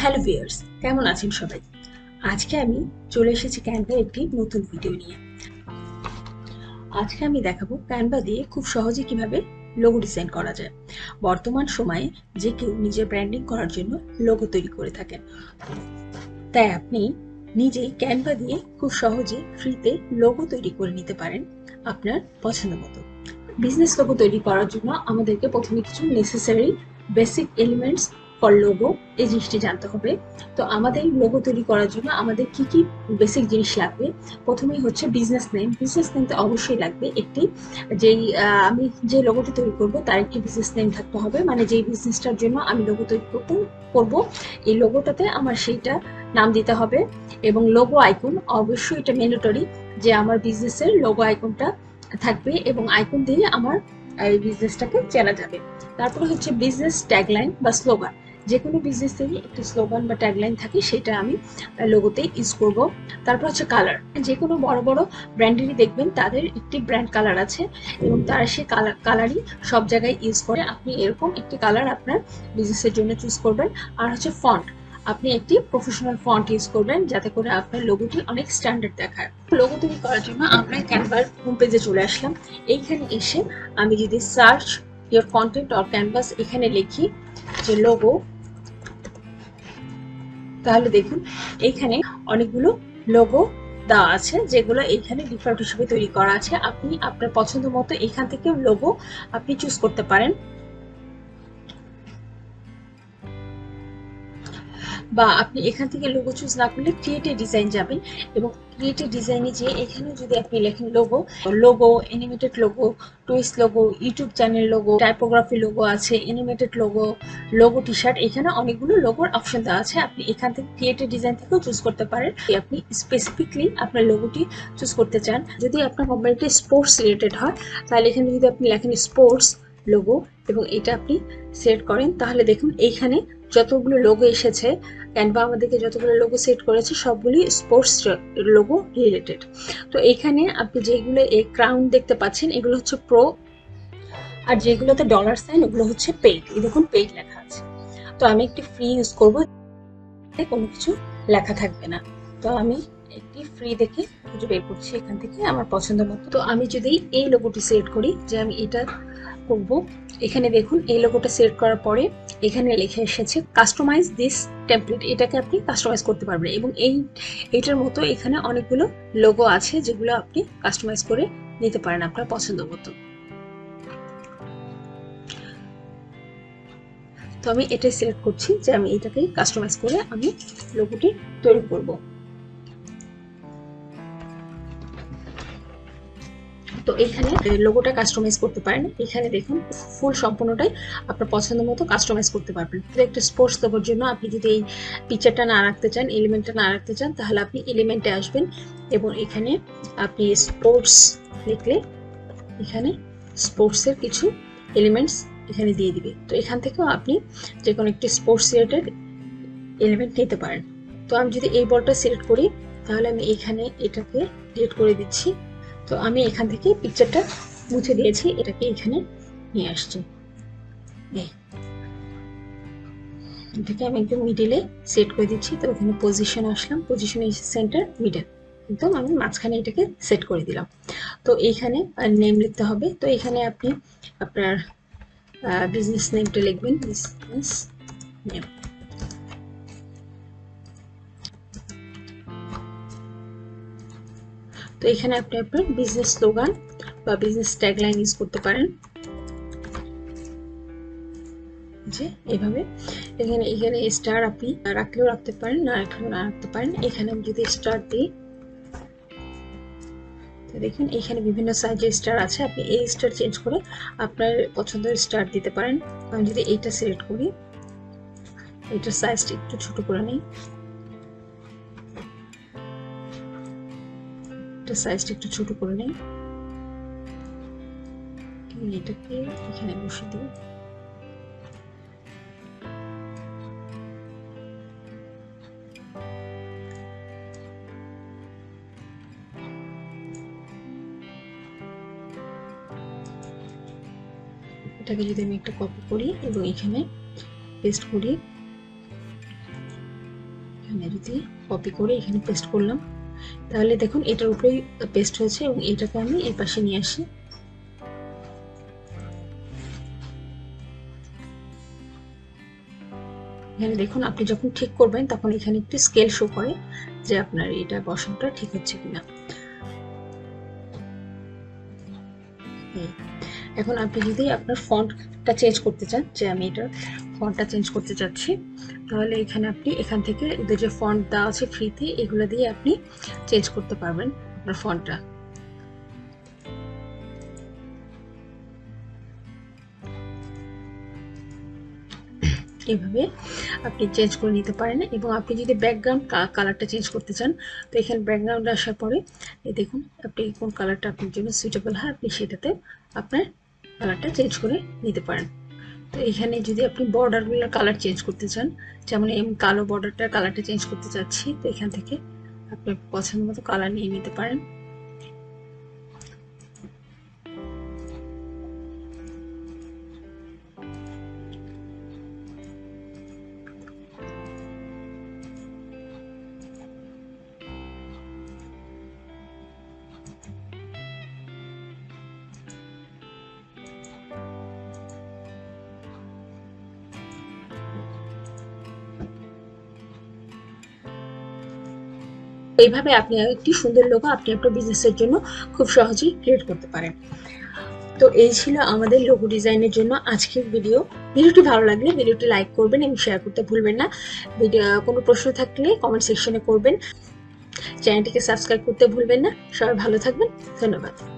Hello viewers, কেমন আছেন সবাই? আজকে আমি চলে এসেছি ক্যানভার একটি নতুন ভিডিও নিয়ে। আজকে আমি দেখাবো ক্যানভা দিয়ে খুব সহজে কিভাবে লোগো ডিজাইন করা যায়। বর্তমান সময়ে যে কেউ নিজের ব্র্যান্ডিং করার জন্য লোগো তৈরি করে থাকেন, তাই আপনি নিজেই ক্যানভা দিয়ে খুব সহজে ফ্রিতে লোগো তৈরি করে নিতে পারেন আপনার পছন্দ মতো। বিজনেস লোগো তৈরি করার জন্য আমাদেরকে প্রথমে কিছু necessary basic elements for logo এই জিনিসটি জানতে হবে। তো আমাদের লোগো তৈরি করার জন্য আমাদের কি কি বেসিক জিনিস লাগবে? প্রথমেই হচ্ছে বিজনেস নেম। বিজনেস নেম তো অবশ্যই লাগবে একটি। যেই আমি যে লোগোটি তৈরি করব তার একটি বিজনেস নেম থাকতে হবে, মানে যেই বিজনেসটার জন্য আমি লোগো তৈরি করব এই লোগোটাতে আমার সেইটা নাম দিতে হবে। এবং লোগো আইকন অবশ্যই এটা ম্যান্ডেটরি যে আমার বিজনেসের লোগো আইকনটা থাকবে এবং আইকন দিয়ে আমার এই বিজনেসটাকে চেনা যাবে। তারপরে হচ্ছে বিজনেস ট্যাগলাইন বা স্লোগান। যে কোনো বিজনেসেরই একটি স্লোগান বা ট্যাগলাইন থাকে, সেটা আমি লোগোতে ইউজ করব। তারপর হচ্ছে কালার। যে কোনো বড় বড় ব্র্যান্ডেরই দেখবেন তাদের একটি ব্র্যান্ড কালার আছে এবং তারা সেই কালারই সব জায়গায় ইউজ করে। আপনি এরকম একটি কালার আপনার বিজনেসের জন্য চুজ করবেন। আর হচ্ছে ফন্ট, আপনি একটি প্রফেশনাল ফন্ট ইউজ করবেন যাতে করে আপনার লোগোটি অনেক স্ট্যান্ডার্ড দেখায়। লোগো তৈরি করার জন্য আমরা ক্যানভার হোম পেজে চলে আসলাম। এইখানে এসে আমি যদি search your content or canvas এখানে লিখি যে লোগো, তাহলে দেখুন এইখানে অনেকগুলো লোগো দেওয়া আছে যেগুলো এইখানে ডিফল্ট হিসেবে তৈরি করা আছে। আপনি আপনার পছন্দ মতো এখান থেকে লোগো আপনি চুজ করতে পারেন, বা আপনি এখান থেকে লোগো চুজ না করলে ক্রিয়েট এ ডিজাইন যাবেন এবং ক্রিয়েট এ ডিজাইনে যে এখানে যদি আপনি লেখেন logo, logo, animated logo, twist logo, YouTube channel logo, typography logo আছে, animated logo, logo T shirt, এখানে অনেকগুলো লোগোর অপশন দেওয়া আছে। আপনি এখান থেকে ক্রিয়েট এ ডিজাইন থেকেও চুজ করতে পারেন। আপনি স্পেসিফিকলি আপনার লোগোটি চুজ করতে চান। যদি আপনার কোম্পানিটি স্পোর্টস রিলেটেড হয় তাহলে এখানে যদি আপনি লেখেন স্পোর্টস লোগো এবং এটা আপনি সেট করেন, তাহলে দেখুন এইখানে যতগুলো লোগো এসেছে, ক্যানভা আমাদেরকে যতগুলো লোগো সেট করেছে সবগুলি স্পোর্টস লোগো রিলেটেড। তো এখানে আপনি যেগুলো এই ক্রাউন দেখতে পাচ্ছেন এগুলো হচ্ছে প্রো, আর যেগুলোতে ডলার সাইন ওগুলো হচ্ছে পেইড। এই দেখুন পেইড লেখা আছে। তো আমি একটি ফ্রি ইউজ করব, কোনো কিছু লেখা থাকবে না। তো আমি একটি ফ্রি দেখে খুঁজে বের করছি এখান থেকে আমার পছন্দ মতো। তো আমি যদি এই লোগোটি সিলেক্ট করি যে আমি এটা করব, এখানে দেখুন এই লোগোটা সিলেক্ট করার পরে এখানে লিখে এসেছে কাস্টমাইজ দিস টেমপ্লেট। এটাকে আপনি কাস্টমাইজ করতে পারবেন এবং এইটার মতো এখানে অনেকগুলো লোগো আছে যেগুলো আপনি কাস্টমাইজ করে নিতে পারেন আপনার পছন্দ মতো। তো আমি এটাই সিলেক্ট করছি যে আমি এটাকে কাস্টমাইজ করে আমি লোগোটি তৈরি করব। তো এখানে লোগোটা কাস্টমাইজ করতে পারেন। এখানে দেখুন ফুল সম্পূর্ণটাই আপনার পছন্দ মতো কাস্টমাইজ করতে পারবেন। একটা স্পোর্টস লোগোর জন্য আপনি যদি এই পিকচারটা না রাখতে চান, এলিমেন্টটা না রাখতে চান, তাহলে আপনি এলিমেন্টে আসবেন এবং এখানে আপনি স্পোর্টস লিখলে এখানে স্পোর্টসের কিছু এলিমেন্টস এখানে দিয়ে দিবে। তো এখান থেকেও আপনি যে কোনো একটি স্পোর্টস রিলেটেড এলিমেন্ট নিতে পারেন। তো আমি যদি এই বলটা সিলেক্ট করি তাহলে আমি এখানে এটাকে ডিলিট করে দিচ্ছি। তো আমি এখান থেকে পিকচারটা মুছে দিয়েছি, এটাকে এখানে নিয়ে আসছি। এটাকে আমি একদম মিডিলে সেট করে দিচ্ছি। তো এখানে পজিশন আসলাম, পজিশনে এসে সেন্টার মিডল, একদম আমি মাঝখানে এটাকে সেট করে দিলাম। তো এইখানে নেম লিখতে হবে। তো এখানে আপনি আপনার বিজনেস নেমটা লিখবেন, বিজনেস নেম। তো এখানে আপনি আপনার বিজনেস স্লোগান বা বিজনেস ট্যাগলাইন ইউজ করতে পারেন, যে এভাবে। এখানে এখানে স্টার আপনি রাখলেও রাখতে পারেন, না রাখলেও না রাখতে পারেন। এখানে আমি যদি স্টার দিই, তো দেখুন এখানে বিভিন্ন সাইজের স্টার আছে, আপনি এই স্টার চেঞ্জ করে আপনার পছন্দের স্টার দিতে পারেন। আমি যদি এইটা সিলেক্ট করি, এটার সাইজটা একটু ছোট করে নিই, এটার সাইজটা একটু ছোট করে নিই, এটাকে এখানে বসিয়ে দিই। এটাকে যদি আমি একটা কপি করি এবং এখানে পেস্ট করি, এখানে যদি কপি করে এখানে পেস্ট করলাম, তাহলে দেখুন এটার উপরেই পেস্ট হয়েছে এবং এটাকে আমি এই পাশে নিয়ে আসি। এখানে দেখুন আপনি যখন ঠিক করবেন তখন এখানে একটু স্কেল শো করে যে আপনার এটা বসানোটা ঠিক হচ্ছে কিনা। এখন আপনি যদি আপনার ফন্টটা চেঞ্জ করতে চান, যে আমি এটার ফন্টটা চেঞ্জ করতে চাচ্ছি, তাহলে এখানে আপনি এখান থেকে এদের যে ফন্ট দেওয়া আছে ফ্রিতে, এগুলো দিয়ে আপনি চেঞ্জ করতে পারবেন আপনার ফন্টটা। এভাবে আপনি চেঞ্জ করে নিতে পারেন। এবং আপনি যদি ব্যাকগ্রাউন্ড কালারটা চেঞ্জ করতে চান, তো এখানে ব্যাকগ্রাউন্ডে আসার পরে এই দেখুন আপনি কোন কালারটা আপনার জন্য সুইটেবল হয়, আপনি সেটাতে আপনার কালারটা চেঞ্জ করে নিতে পারেন। তো এখানে যদি আপনি বর্ডারগুলোর কালার চেঞ্জ করতে চান, যেমন এই কালো বর্ডারটার কালারটা চেঞ্জ করতে চাচ্ছি, তো এখান থেকে আপনি পছন্দ মতো কালার নিয়ে নিতে পারেন। এইভাবে আপনি একটি সুন্দর লোগো আপনি আপনার বিজনেসের জন্য খুব সহজেই ক্রিয়েট করতে পারেন। তো এই ছিল আমাদের লোগো ডিজাইনের জন্য আজকের ভিডিও। ভিডিওটি ভালো লাগলে ভিডিওটি লাইক করবেন এবং শেয়ার করতে ভুলবেন না। ভিডিও কোনো প্রশ্ন থাকলে কমেন্ট সেকশনে করবেন। চ্যানেলটিকে সাবস্ক্রাইব করতে ভুলবেন না। সবাই ভালো থাকবেন। ধন্যবাদ।